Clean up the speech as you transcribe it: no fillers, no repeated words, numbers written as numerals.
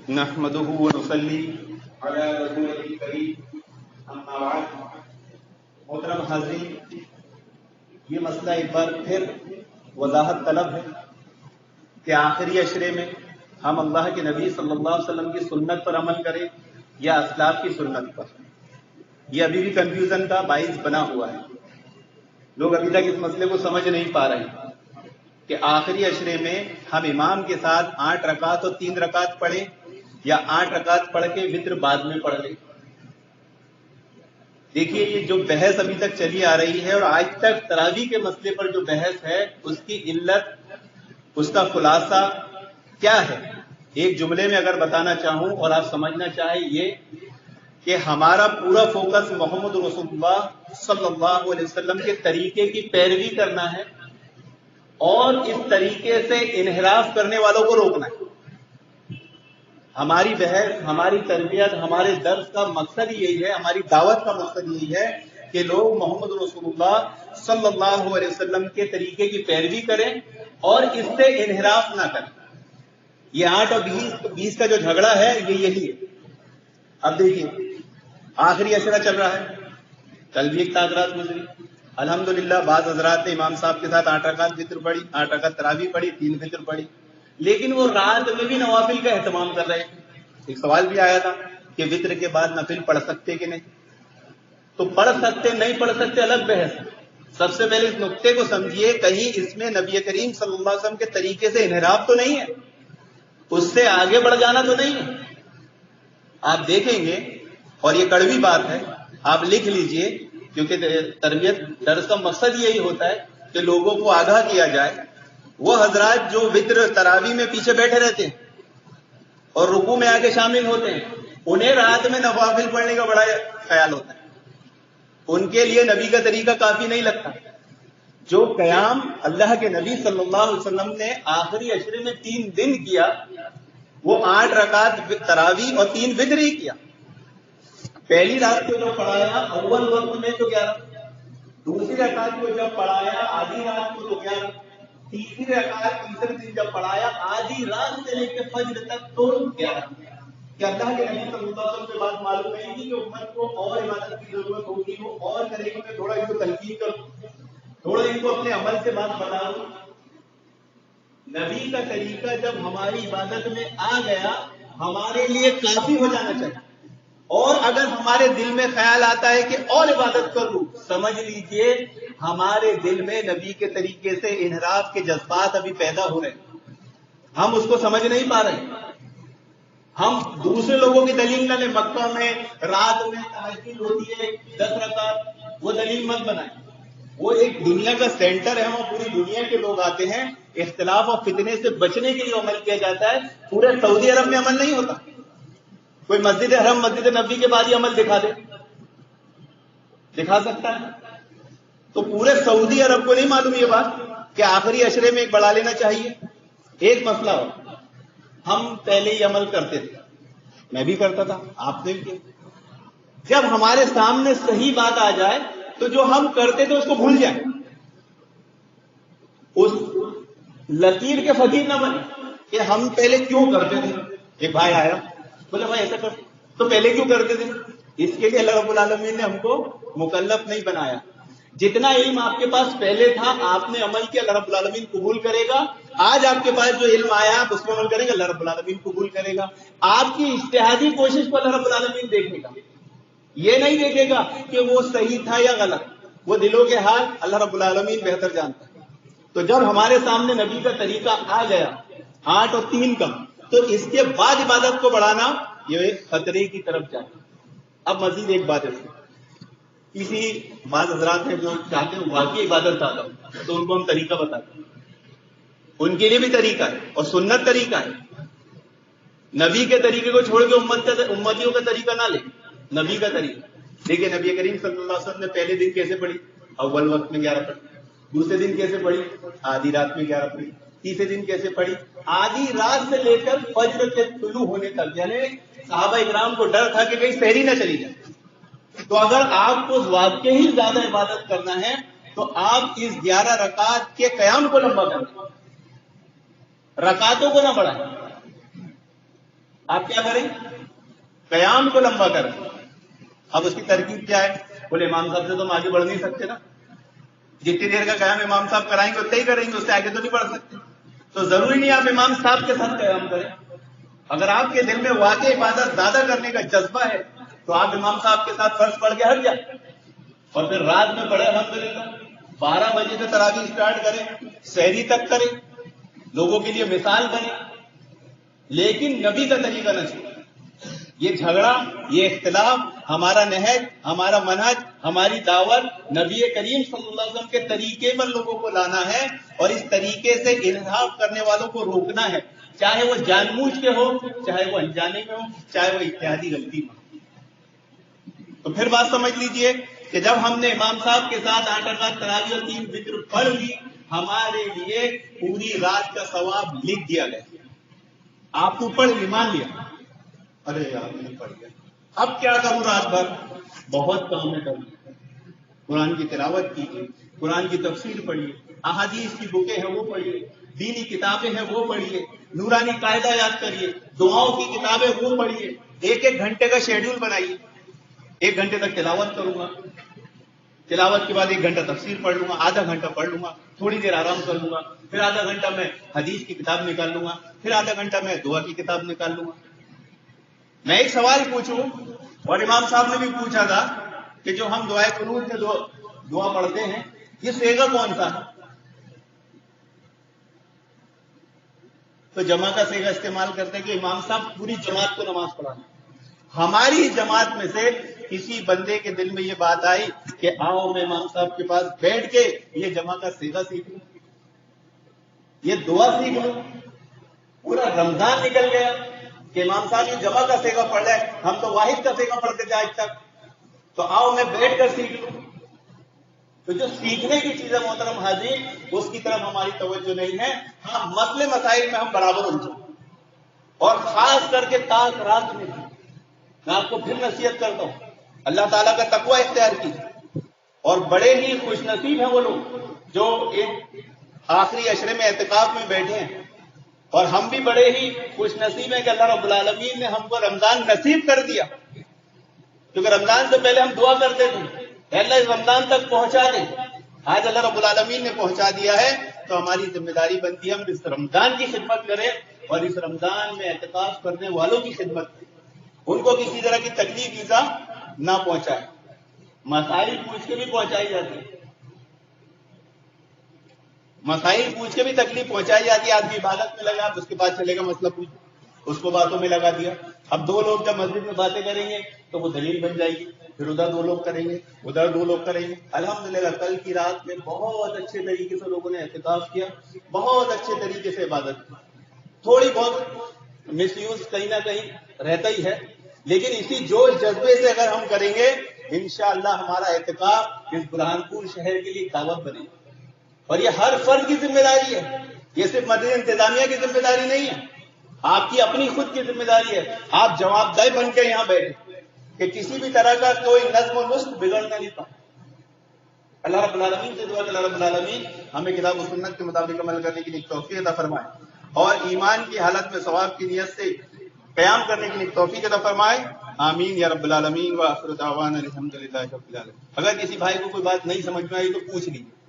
नहमदुहु व नुसल्ली अला रसूलिल करीम, अम्मा बाद। मोहतरम हाज़रीन, ये मसला एक बार फिर वजाहत तलब है कि आखिरी अशरे में हम अल्लाह के नबी सल्लल्लाहु अलैहि वसल्लम की सुन्नत पर अमल करें या असलाफ की सुन्नत पर। यह अभी भी कंफ्यूजन का बाइस बना हुआ है। लोग अभी तक इस मसले को समझ नहीं पा रहे हैं कि आखिरी अशरे में हम इमाम के साथ 8 रकात और 3 रकात पढ़ें या 8 रकात पढ़ के वित्र बाद में पढ़ लें। देखिए, ये जो बहस अभी तक चली आ रही है और आज तक तरावी के मसले पर जो बहस है, उसकी इल्लत, उसका खुलासा क्या है, एक जुमले में अगर बताना चाहूं और आप समझना चाहें, ये कि हमारा पूरा फोकस मोहम्मद रसूलुल्लाह सल्लल्लाहु अलैहि वसल्लम के तरीके की पैरवी करना है और इस तरीके से इन्हिराफ करने वालों को रोकना है। हमारी बहस, हमारी तरबियत, हमारे दर्स का मकसद यही है, हमारी दावत का मकसद यही है कि लोग मोहम्मद रसूलुल्लाह सल्लल्लाहु अलैहि वसल्लम के तरीके की पैरवी करें और इससे इन्हिराफ ना करें। ये 8 और 20 का जो झगड़ा है, ये यही है। अब देखिए, आखिरी अशरा चल रहा है, कल भी एक ताज़रात गुजरी। अल्हम्दुलिल्लाह बाज़ हज़रात ने इमाम साहब के साथ 8 रकात वित्र पढ़ी, 8 रकात तरावी पढ़ी, 3 वित्र पढ़ी, लेकिन वो रात में भी नवाफिल का एहतमाम कर रहे थे। एक सवाल भी आया था कि वित्र के बाद नफिल पढ़ सकते कि नहीं। तो पढ़ सकते नहीं पढ़ सकते अलग बहस है। सबसे पहले इस नुक्ते को समझिए, कहीं इसमें नबी करीम सल्लल्लाहु अलैहि वसल्लम के तरीके से इन्हिराफ तो नहीं है, उससे आगे बढ़ जाना तो नहीं है। आप देखेंगे, और ये कड़वी बात है, आप लिख लीजिए, क्योंकि तरबियत दर्स का मकसद यही होता है कि लोगों को आगाह किया जाए। वो हजरात जो वित्र तरावी में पीछे बैठे रहते हैं और रुकू में आके शामिल होते हैं, उन्हें रात में नवाफिल पढ़ने का बड़ा ख्याल होता है। उनके लिए नबी का तरीका काफी नहीं लगता। जो कयाम अल्लाह के नबी सल्लल्लाहु अलैहि वसल्लम ने आखिरी अशरे में 3 दिन किया, वो 8 रकात तरावी और 3 वित्र ही किया। पहली रात को जो पढ़ाया अव्वल वक्त में तो 11, दूसरी रकात को जब पढ़ाया आधी रात को तो 11, तीसरी रकात तीसरे दिन जब पढ़ाया आधी रात से लेकर फज्र तक तो 11। क्या अल्लाह के नबी सल्लल्लाहु अलैहि वसल्लम से बात मालूम नहीं थी कि उम्मत को और इबादत की जरूरत होगी, वो और करेगी, मैं थोड़ा इनको तलकीन करूं, थोड़ा इनको अपने अमल से बात बता दूं। नबी का तरीका जब हमारी इबादत में आ गया, हमारे लिए काफी हो जाना चाहिए। और अगर हमारे दिल में ख्याल आता है कि और इबादत करूं, समझ लीजिए हमारे दिल में नबी के तरीके से इन्हिराफ के जज्बात अभी पैदा हो रहे हैं। हम उसको समझ नहीं पा रहे। हम दूसरे लोगों की दलील न लें। मक्का में रात में तहज्जुद होती है 10 रकात, वो दलील मत बनाए। वो एक दुनिया का सेंटर है, वहां पूरी दुनिया के लोग आते हैं। इख्तिलाफ और फितने से बचने के लिए अमल किया जाता है। पूरे सऊदी अरब में अमल नहीं होता। कोई मस्जिद हरम, मस्जिद नबी के बाद ही अमल दिखा दे, दिखा सकता है? तो पूरे सऊदी अरब को नहीं मालूम ये बात कि आखिरी अशरे में एक बढ़ा लेना चाहिए। एक मसला हो, हम पहले ही अमल करते थे, मैं भी करता था, आपने भी किया। जब हमारे सामने सही बात आ जाए तो जो हम करते थे उसको भूल जाए, उस लकीर के फकीर न बने कि हम पहले क्यों करते थे। एक भाई आया, बोले भाई ऐसा कर, तो पहले क्यों करते थे? इसके लिए अल्लाह रब्बुल आलमीन ने हमको मुकल्लफ नहीं बनाया। जितना इल्म आपके पास पहले था, आपने अमल किया, अल्लाह रब्बुल आलमीन कबूल करेगा। आज आपके पास जो इल्म आया, आप उसमें अमल करेंगे, अल्लाह रब्बुल आलमीन कबूल करेगा। आपकी इज्तिहादी कोशिश को अल्लाह रब्बुल आलमीन देखेगा, ये नहीं देखेगा कि वो सही था या गलत। वो दिलों के हाल अल्लाह रब्बुल आलमीन बेहतर जानता है। तो जब हमारे सामने नबी का तरीका आ गया 8 और 3 का, तो इसके बाद इबादत को बढ़ाना ये खतरे की तरफ जाए। अब मजीद एक बात है, किसी बात हजरात है जो चाहते हैं वाकई इबादत ज्यादा हो, तो उनको हम तरीका बताते हैं। उनके लिए भी तरीका है और सुन्नत तरीका है। नबी के तरीके को छोड़ के उम्मतियों का तरीका ना ले, नबी का तरीका। देखिए, नबी करीम सल्लल्लाहु अलैहि वसल्लम ने पहले दिन कैसे पढ़ी? अव्वल वक्त में 11 पढ़ी। दूसरे दिन कैसे पढ़ी? आधी रात में 11 पढ़ी। तीसरे दिन कैसे पढ़ी? आधी रात से लेकर फज्र के तुलू होने तक। यानी सहाबा इकराम को डर था कि कहीं सहरी न चली जाए। तो अगर आपको वाकई ही ज्यादा इबादत करना है, तो आप इस 11 रकात के कयाम को लंबा करें, रकातों को ना बढ़ाएं। آپ کیا کریں؟ قیام کو لمبا کریں. اب اس کی ترکیب کیا ہے؟ بولے امام صاحب سے تو ہم آگے بڑھ نہیں سکتے نا، جتنی دیر کا قیام امام صاحب کرائیں گے اتنا ہی کریں گے، اس سے آگے تو نہیں بڑھ سکتے. تو ضروری نہیں آپ امام صاحب کے ساتھ قیام کریں. اگر آپ کے دل میں واقعی عبادت زیادہ کرنے کا جذبہ ہے تو آپ امام صاحب کے ساتھ فرض پڑھ کے ہٹ جائیں اور پھر رات میں پڑھے الحمدللہ. 12 بجے سے تراویح اسٹارٹ کریں، سحری تک کریں، لوگوں کے لیے مثال بنے، لیکن نبی کا طریقہ نہ چھوڑیں. یہ جھگڑا، یہ اختلاف، ہمارا نہج، ہمارا منہج، ہماری دعوت نبی کریم صلی اللہ علیہ وسلم کے طریقے پر لوگوں کو لانا ہے اور اس طریقے سے انحراف کرنے والوں کو روکنا ہے، چاہے وہ جان بوجھ کے ہو، چاہے وہ انجانے میں ہو، چاہے وہ اجتہادی غلطی میں ہو. تو پھر بات سمجھ لیجئے کہ جب ہم نے امام صاحب کے ساتھ 8 رکعت تراویح اور 3 وتر پڑھ لی، ہمارے لیے پوری رات کا ثواب لکھ دیا گیا. آپ کو پڑھ لی، مان لیا، ارے یار میں نے پڑھ لیا، اب کیا کروں رات بھر؟ بہت کام ہے کرنا. قرآن کی تلاوت کیجیے، قرآن کی تفسیر پڑھیے، احادیث کی بکیں ہیں وہ پڑھیے، دینی کتابیں ہیں وہ پڑھیے، نورانی قاعدہ یاد کریے، دعاؤں کی کتابیں وہ پڑھیے. 1 گھنٹے کا شیڈول بنائیے. 1 گھنٹے تک تلاوت کروں گا، تلاوت کے بعد 1 گھنٹہ تفسیر پڑھ لوں گا، آدھا گھنٹہ پڑھ لوں گا، تھوڑی دیر آرام کر لوں گا، پھر آدھا گھنٹہ میں حدیث کی کتاب نکال لوں گا، پھر آدھا گھنٹہ میں دعا کی کتاب نکال لوں گا. میں ایک سوال پوچھوں، اور امام صاحب نے بھی پوچھا تھا کہ جو ہم دعائے قنوت میں دعا پڑھتے ہیں یہ سیگا کون سا ہے؟ تو جمع کا سیگا استعمال کرتے ہیں کہ امام صاحب پوری جماعت کو نماز پڑھانا. ہماری جماعت میں سے کسی بندے کے دل میں یہ بات آئی کہ آؤ میں امام صاحب کے پاس بیٹھ کے یہ جمع کا سیگا سیکھ لوں، یہ دعا سیکھ لوں. پورا رمضان نکل گیا کہ امام صاحب یہ جمع کا سیگا پڑھ رہے، ہم تو واحد کا سیگا پڑھتے تھے آج تک، تو آؤ میں بیٹھ کر سیکھ لوں. تو جو سیکھنے کی چیز ہے محترم حاضرین، اس کی طرف ہماری توجہ نہیں ہے. ہاں مسئلے مسائل میں ہم برابر الجھے، اور خاص کر کے تاک رات میں میں آپ کو پھر نصیحت کرتا ہوں، اللہ تعالیٰ کا تقوی اختیار کیجیے. اور بڑے ہی خوش نصیب ہیں وہ لوگ جو ایک آخری عشرے میں اعتکاف میں بیٹھے ہیں، اور ہم بھی بڑے ہی خوش نصیب ہیں کہ اللہ رب العالمین نے ہم کو رمضان نصیب کر دیا. کیونکہ رمضان سے پہلے ہم دعا کرتے تھے کہ اللہ اس رمضان تک پہنچا دے. آج اللہ رب العالمین نے پہنچا دیا ہے تو ہماری ذمہ داری بنتی ہے ہم اس رمضان کی خدمت کریں اور اس رمضان میں اعتکاف کرنے والوں کی خدمت کریں، ان کو کسی طرح کی تکلیف ایزا نہ پہنچائے. مسائل پوچھ کے بھی پہنچائی جاتی ہے، مسائل پوچھ کے بھی تکلیف پہنچائی جاتی ہے. آدمی عبادت میں لگا، اس کے بعد چلے گا مسئلہ پوچھ، اس کو باتوں میں لگا دیا. اب 2 لوگ جب مسجد میں باتیں کریں گے تو وہ دلیل بن جائے گی، پھر ادھر 2 لوگ کریں گے، ادھر 2 لوگ کریں گے. الحمدللہ کل کی رات میں بہت اچھے طریقے سے لوگوں نے اعتکاف کیا، بہت اچھے طریقے سے عبادت کی. تھوڑی بہت مس یوز کہیں نہ کہیں رہتا ہی ہے، لیکن اسی جوش جذبے سے اگر ہم کریں گے انشاءاللہ ہمارا اعتکاف اس برہان پور شہر کے لیے دعوت بنے گا. اور یہ ہر فرد کی ذمہ داری ہے، یہ صرف مسجد انتظامیہ کی ذمہ داری نہیں ہے، آپ کی اپنی خود کی ذمہ داری ہے. آپ جواب دہ بن کے یہاں بیٹھے کہ کسی بھی طرح کا کوئی نظم و نسق بگڑنا نہیں پائے. اللہ رب العالمین سے دعا کہ اللہ رب العالمین ہمیں کتاب و سنت کے مطابق عمل کرنے کی توفیق عطا فرمائے اور ایمان کی حالت میں ثواب کی نیت سے قیام کرنے کی توفیق عطا فرمائے. آمین یا رب العالمین. وآخر دعوانا الحمدللہ رب العالمین. اگر کسی بھائی کو کوئی بات نہیں سمجھ میں آئی تو پوچھ لیجیے.